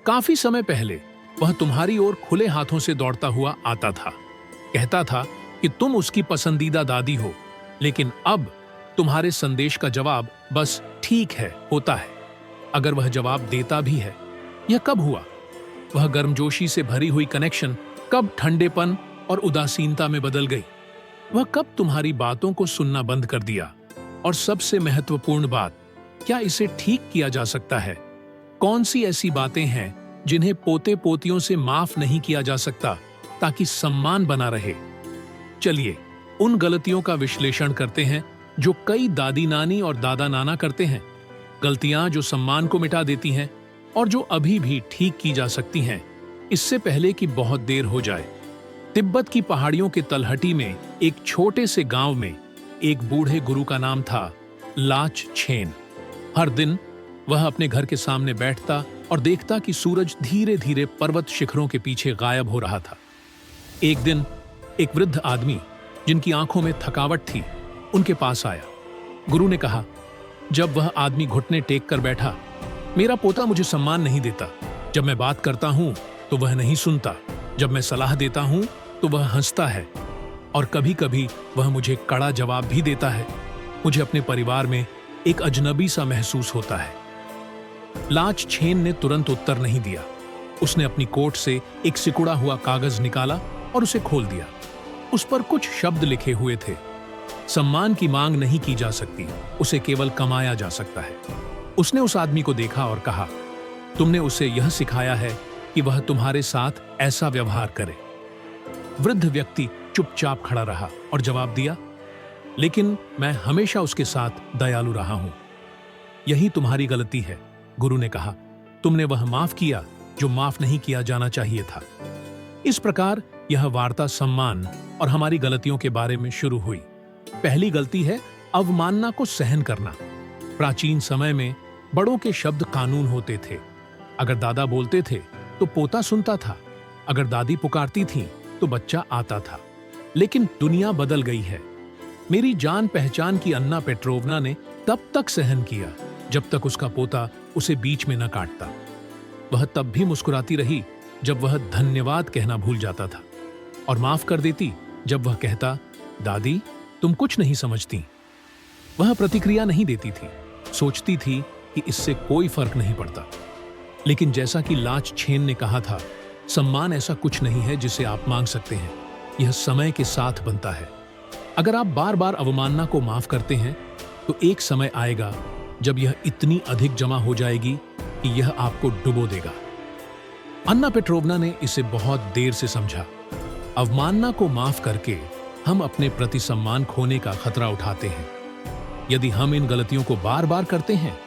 काफी समय पहले वह तुम्हारी ओर खुले हाथों से दौड़ता हुआ आता था। कहता था कि तुम उसकी पसंदीदा दादी हो, लेकिन अब तुम्हारे संदेश का जवाब बस ठीक है होता है, अगर वह जवाब देता भी है। यह कब हुआ? वह गर्मजोशी से भरी हुई कनेक्शन कब ठंडेपन और उदासीनता में बदल गई? वह कब तुम्हारी बातों को सुनना बंद कर दिया? और सबसे महत्वपूर्ण बात, क्या इसे ठीक किया जा सकता है? कौन सी ऐसी बातें हैं जिन्हें पोते पोतियों से माफ नहीं किया जा सकता ताकि सम्मान बना रहे? चलिए उन गलतियों का विश्लेषण करते हैं जो कई दादी नानी और दादा नाना करते हैं, गलतियां जो सम्मान को मिटा देती हैं और जो अभी भी ठीक की जा सकती हैं, इससे पहले कि बहुत देर हो जाए। तिब्बत की पहाड़ियों के तलहटी में एक छोटे से गांव में एक बूढ़े गुरु का नाम था लाच छेन। हर दिन वह अपने घर के सामने बैठता और देखता कि सूरज धीरे धीरे पर्वत शिखरों के पीछे गायब हो रहा था। एक दिन एक वृद्ध आदमी जिनकी आंखों में थकावट थी उनके पास आया। गुरु ने कहा, जब वह आदमी घुटने टेक कर बैठा, मेरा पोता मुझे सम्मान नहीं देता। जब मैं बात करता हूं तो वह नहीं सुनता, जब मैं सलाह देता हूं तो वह हंसता है, और कभी कभी वह मुझे कड़ा जवाब भी देता है। मुझे अपने परिवार में एक अजनबी सा महसूस होता है। लाच छेन ने तुरंत उत्तर नहीं दिया। उसने अपनी कोट से एक सिकुड़ा हुआ कागज निकाला और उसे खोल दिया। उस पर कुछ शब्द लिखे हुए थे। सम्मान की मांग नहीं की जा सकती, उसे केवल कमाया जा सकता है। उसने उस आदमी को देखा और कहा, तुमने उसे यह सिखाया है कि वह तुम्हारे साथ ऐसा व्यवहार करे। वृद्ध व्यक्ति चुपचाप खड़ा रहा और जवाब दिया, लेकिन मैं हमेशा उसके साथ दयालु रहा हूं। यही तुम्हारी गलती है, गुरु ने कहा। तुमने वह माफ किया जो माफ नहीं किया जाना चाहिए था। इस प्रकार यह वार्ता सम्मान और हमारी गलतियों के बारे में शुरू हुई। पहली गलती है अवमानना को सहन करना। प्राचीन समय में बड़ों के शब्द कानून होते थे। अगर दादा बोलते थे तो पोता सुनता था, अगर दादी पुकारती थी तो बच्चा आता था। लेकिन दुनिया बदल गई है। मेरी जान पहचान की अन्ना पेट्रोवना ने तब तक सहन किया जब तक उसका पोता उसे बीच में न काटता। वह तब भी मुस्कुराती रही जब वह धन्यवाद कहना भूल जाता था, और माफ कर देती जब वह कहता, दादी तुम कुछ नहीं समझती। वह प्रतिक्रिया नहीं देती थी, सोचती थी कि इससे कोई फर्क नहीं पड़ता। लेकिन जैसा कि लाच छेन ने कहा था, सम्मान ऐसा कुछ नहीं है जिसे आप मांग सकते हैं, यह समय के साथ बनता है। अगर आप बार बार अवमानना को माफ करते हैं तो एक समय आएगा जब यह इतनी अधिक जमा हो जाएगी कि यह आपको डुबो देगा। अन्ना पेट्रोवना ने इसे बहुत देर से समझा। अवमानना को माफ करके हम अपने प्रति सम्मान खोने का खतरा उठाते हैं। यदि हम इन गलतियों को बार बार करते हैं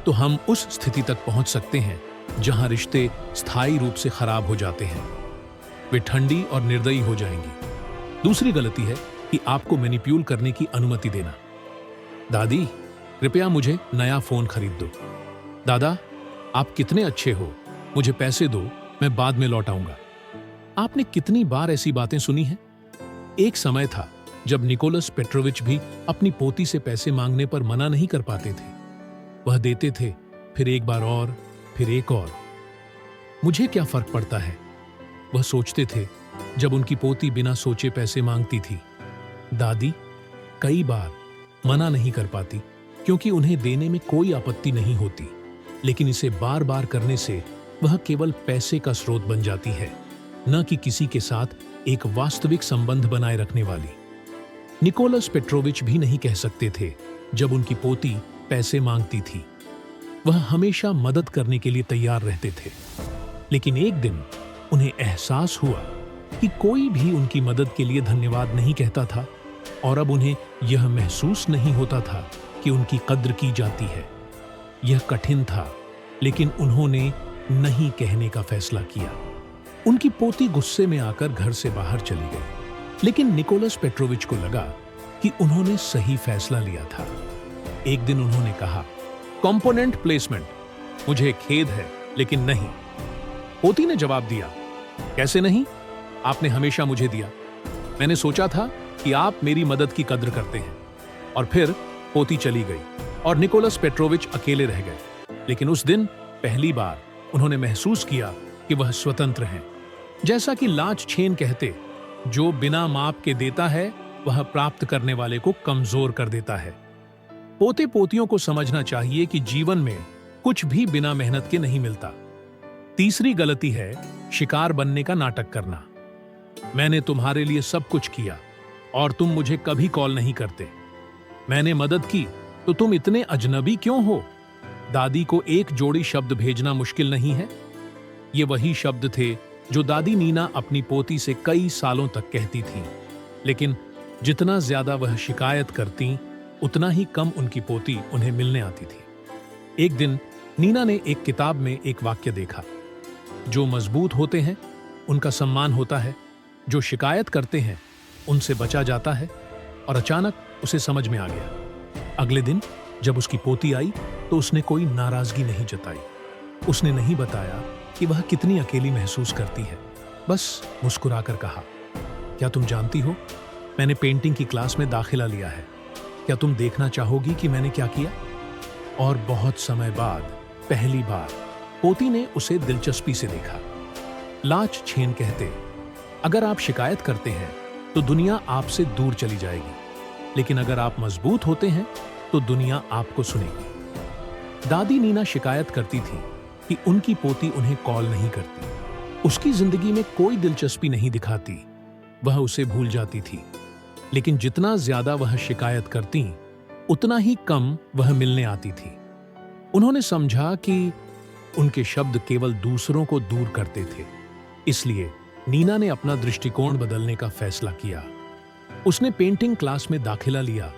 तो हम उस स्थिति तक पहुंच सकते हैं जहां रिश्ते स्थायी रूप से खराब हो जाते हैं। वे ठंडी और निर्दयी हो जाएंगी। दूसरी गलती है कि आपको मैनिपुलेट करने की अनुमति देना। दादी कृपया मुझे नया फोन खरीद दो। दादा आप कितने अच्छे हो, मुझे पैसे दो, मैं बाद में लौट आऊंगा। आपने कितनी बार ऐसी बातें सुनी हैं? एक समय था जब निकोलस पेट्रोविच भी अपनी पोती से पैसे मांगने पर मना नहीं कर पाते थे। वह देते थे, फिर एक बार और, फिर एक और। मुझे क्या फर्क पड़ता है, वह सोचते थे जब उनकी पोती बिना सोचे पैसे मांगती थी। दादी कई बार मना नहीं कर पाती क्योंकि उन्हें देने में कोई आपत्ति नहीं होती, लेकिन इसे बार बार करने से वह केवल पैसे का स्रोत बन जाती है, न कि किसी के साथ एक वास्तविक संबंध बनाए रखने वाली। निकोलस पेट्रोविच भी नहीं कह सकते थे जब उनकी पोती पैसे मांगती थी। वह हमेशा मदद करने के लिए तैयार रहते थे, लेकिन एक दिन उन्हें एहसास हुआ कि कोई भी उनकी मदद के लिए धन्यवाद नहीं कहता था, और अब उन्हें यह महसूस नहीं होता था कि उनकी कद्र की जाती है। यह कठिन था, लेकिन उन्होंने नहीं कहने का फैसला किया। उनकी पोती गुस्से में आकर घर से बाहर चली गई, लेकिन निकोलस पेट्रोविच को लगा कि उन्होंने सही फैसला लिया था। एक दिन उन्होंने कहा, कंपोनेंट प्लेसमेंट, मुझे खेद है लेकिन नहीं। पोती ने जवाब दिया, कैसे नहीं? आपने हमेशा मुझे दिया। मैंने सोचा था कि आप मेरी मदद की कद्र करते हैं। और फिर पोती चली गई और निकोलस पेट्रोविच अकेले रह गए। लेकिन उस दिन पहली बार उन्होंने महसूस किया कि वह स्वतंत्र हैं। जैसा कि लाच छेन कहते, जो बिना माप के देता है वह प्राप्त करने वाले को कमजोर कर देता है। पोते पोतियों को समझना चाहिए कि जीवन में कुछ भी बिना मेहनत के नहीं मिलता। तीसरी गलती है शिकार बनने का नाटक करना। मैंने तुम्हारे लिए सब कुछ किया और तुम मुझे कभी कॉल नहीं करते। मैंने मदद की तो तुम इतने अजनबी क्यों हो? दादी को एक जोड़ी शब्द भेजना मुश्किल नहीं है। ये वही शब्द थे जो दादी नीना अपनी पोती से कई सालों तक कहती थी, लेकिन जितना ज्यादा वह शिकायत करती उतना ही कम उनकी पोती उन्हें मिलने आती थी। एक दिन नीना ने एक किताब में एक वाक्य देखा, जो मजबूत होते हैं उनका सम्मान होता है, जो शिकायत करते हैं उनसे बचा जाता है। और अचानक उसे समझ में आ गया। अगले दिन जब उसकी पोती आई तो उसने कोई नाराजगी नहीं जताई। उसने नहीं बताया कि वह कितनी अकेली महसूस करती है, बस मुस्कुराकर कहा, क्या तुम जानती हो, मैंने पेंटिंग की क्लास में दाखिला लिया है। क्या तुम देखना चाहोगी कि मैंने क्या किया? और बहुत समय बाद पहली बार पोती ने उसे दिलचस्पी से देखा। लाच छेन कहते, अगर आप शिकायत करते हैं तो दुनिया आपसे दूर चली जाएगी, लेकिन अगर आप मजबूत होते हैं तो दुनिया आपको सुनेगी। दादी नीना शिकायत करती थी कि उनकी पोती उन्हें कॉल नहीं करती, उसकी जिंदगी में कोई दिलचस्पी नहीं दिखाती, वह उसे भूल जाती थी। लेकिन जितना ज्यादा वह शिकायत करती उतना ही कम वह मिलने आती थी। उन्होंने समझा कि उनके शब्द केवल दूसरों को दूर करते थे। इसलिए नीना ने अपना दृष्टिकोण बदलने का फैसला किया। उसने पेंटिंग क्लास में दाखिला लिया,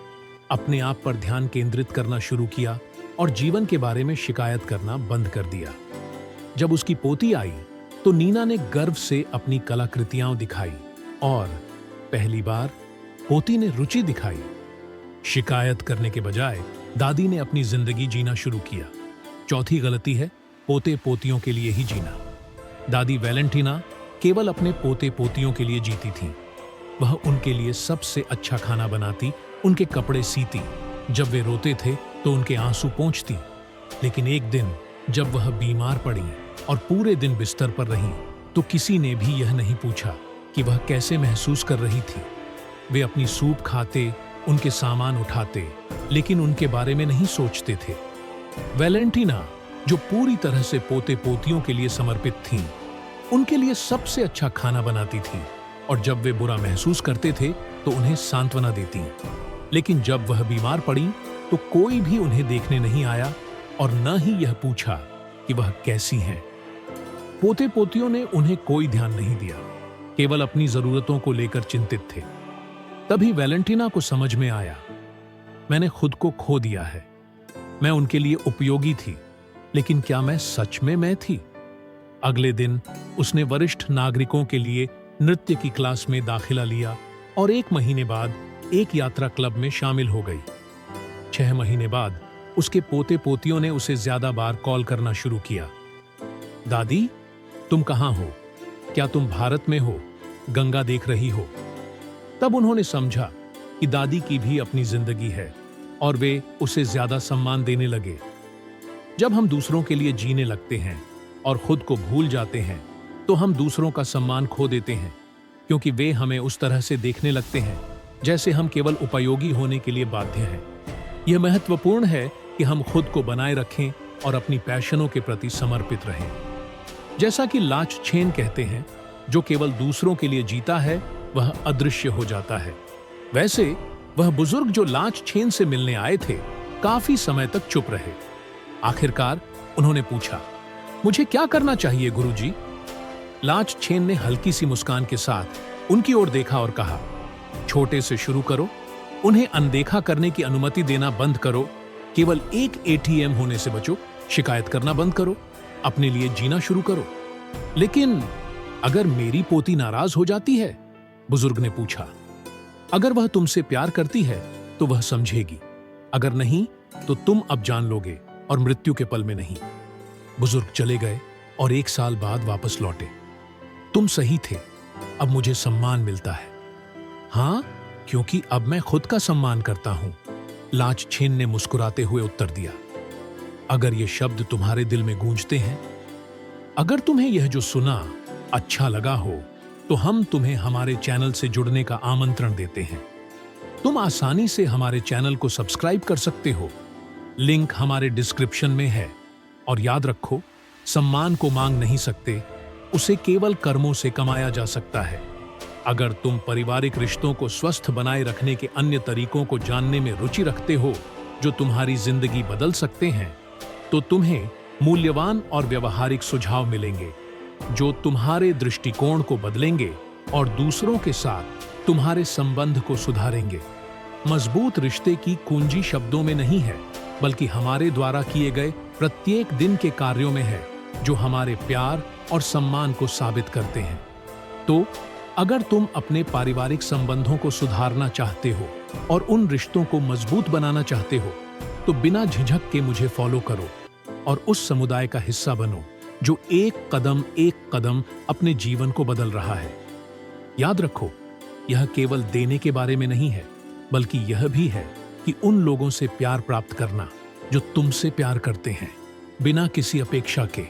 अपने आप पर ध्यान केंद्रित करना शुरू किया और जीवन के बारे में शिकायत करना बंद कर दिया। जब उसकी पोती आई तो नीना ने गर्व से अपनी कलाकृतियां दिखाई और पहली बार पोती ने रुचि दिखाई। शिकायत करने के बजाय दादी ने अपनी जिंदगी जीना शुरू किया। चौथी गलती है पोते पोतियों के लिए ही जीना। दादी वैलेंटीना केवल अपने पोते पोतियों के लिए जीती थी। वह उनके लिए सबसे अच्छा खाना बनाती, उनके कपड़े सीती, जब वे रोते थे तो उनके आंसू पोंछती। लेकिन एक दिन जब वह बीमार पड़ी और पूरे दिन बिस्तर पर रही तो किसी ने भी यह नहीं पूछा कि वह कैसे महसूस कर रही थी। वे अपनी सूप खाते, उनके सामान उठाते, लेकिन उनके बारे में नहीं सोचते थे। वैलेंटीना, जो पूरी तरह से पोते पोतियों के लिए समर्पित थीं, उनके लिए सबसे अच्छा खाना बनाती थीं और जब वे बुरा महसूस करते थे तो उन्हें सांत्वना देती। लेकिन जब वह बीमार पड़ी तो कोई भी उन्हें देखने नहीं आया और न ही यह पूछा कि वह कैसी हैं। पोते पोतियों ने उन्हें कोई ध्यान नहीं दिया, केवल अपनी जरूरतों को लेकर चिंतित थे। तभी वैलेंटीना को समझ में आया, मैंने खुद को खो दिया है। मैं उनके लिए उपयोगी थी, लेकिन क्या मैं सच में मैं थी? अगले दिन उसने वरिष्ठ नागरिकों के लिए नृत्य की क्लास में दाखिला लिया और 1 महीने बाद एक यात्रा क्लब में शामिल हो गई। 6 महीने बाद उसके पोते पोतियों ने उसे ज्यादा बार कॉल करना शुरू किया। दादी, तुम कहां हो? क्या तुम भारत में हो? गंगा देख रही हो? तब उन्होंने समझा कि दादी की भी अपनी जिंदगी है और वे उसे ज्यादा सम्मान देने लगे। जब हम दूसरों के लिए जीने लगते हैं और खुद को भूल जाते हैं तो हम दूसरों का सम्मान खो देते हैं, क्योंकि वे हमें उस तरह से देखने लगते हैं जैसे हम केवल उपयोगी होने के लिए बाध्य हैं। यह महत्वपूर्ण है कि हम खुद को बनाए रखें और अपनी पैशनों के प्रति समर्पित रहें। जैसा कि लाच छेन कहते हैं, जो केवल दूसरों के लिए जीता है वह अदृश्य हो जाता है। वैसे वह बुजुर्ग जो लाच छेन से मिलने आए थे काफी समय तक चुप रहे। आखिरकार उन्होंने पूछा, मुझे क्या करना चाहिए गुरुजी? लाच छेन ने हल्की सी मुस्कान के साथ उनकी ओर देखा और कहा, छोटे से शुरू करो, उन्हें अनदेखा करने की अनुमति देना बंद करो, केवल एक एटीएम होने से बचो, शिकायत करना बंद करो, अपने लिए जीना शुरू करो। लेकिन अगर मेरी पोती नाराज हो जाती है? बुजुर्ग ने पूछा। अगर वह तुमसे प्यार करती है तो वह समझेगी, अगर नहीं तो तुम अब जान लोगे और मृत्यु के पल में नहीं। बुजुर्ग चले गए और 1 साल बाद वापस लौटे। तुम सही थे, अब मुझे सम्मान मिलता है। हाँ, क्योंकि अब मैं खुद का सम्मान करता हूं, लाच छेन ने मुस्कुराते हुए उत्तर दिया। अगर ये शब्द तुम्हारे दिल में गूंजते हैं अगर तुम्हें यह जो सुना अच्छा लगा हो तो हम तुम्हें हमारे चैनल से जुड़ने का आमंत्रण देते हैं। तुम आसानी से हमारे चैनल को सब्सक्राइब कर सकते हो, लिंक हमारे डिस्क्रिप्शन में है। और याद रखो, सम्मान को मांग नहीं सकते, उसे केवल कर्मों से कमाया जा सकता है। अगर तुम पारिवारिक रिश्तों को स्वस्थ बनाए रखने के अन्य तरीकों को जानने में रुचि रखते हो जो तुम्हारी जिंदगी बदल सकते हैं, तो तुम्हें मूल्यवान और व्यवहारिक सुझाव मिलेंगे जो तुम्हारे दृष्टिकोण को बदलेंगे और दूसरों के साथ तुम्हारे संबंध को सुधारेंगे। मजबूत रिश्ते की कुंजी शब्दों में नहीं है, बल्कि हमारे द्वारा किए गए प्रत्येक दिन के कार्यों में है, जो हमारे प्यार और सम्मान को साबित करते हैं। तो अगर तुम अपने पारिवारिक संबंधों को सुधारना चाहते हो और उन रिश्तों को मजबूत बनाना चाहते हो, तो बिना झिझक के मुझे फॉलो करो और उस समुदाय का हिस्सा बनो जो एक कदम अपने जीवन को बदल रहा है। याद रखो, यह केवल देने के बारे में नहीं है, बल्कि यह भी है कि उन लोगों से प्यार प्राप्त करना जो तुमसे प्यार करते हैं, बिना किसी अपेक्षा के।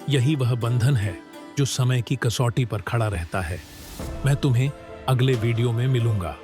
यही वह बंधन है जो समय की कसौटी पर खड़ा रहता है। मैं तुम्हें अगले वीडियो में मिलूंगा।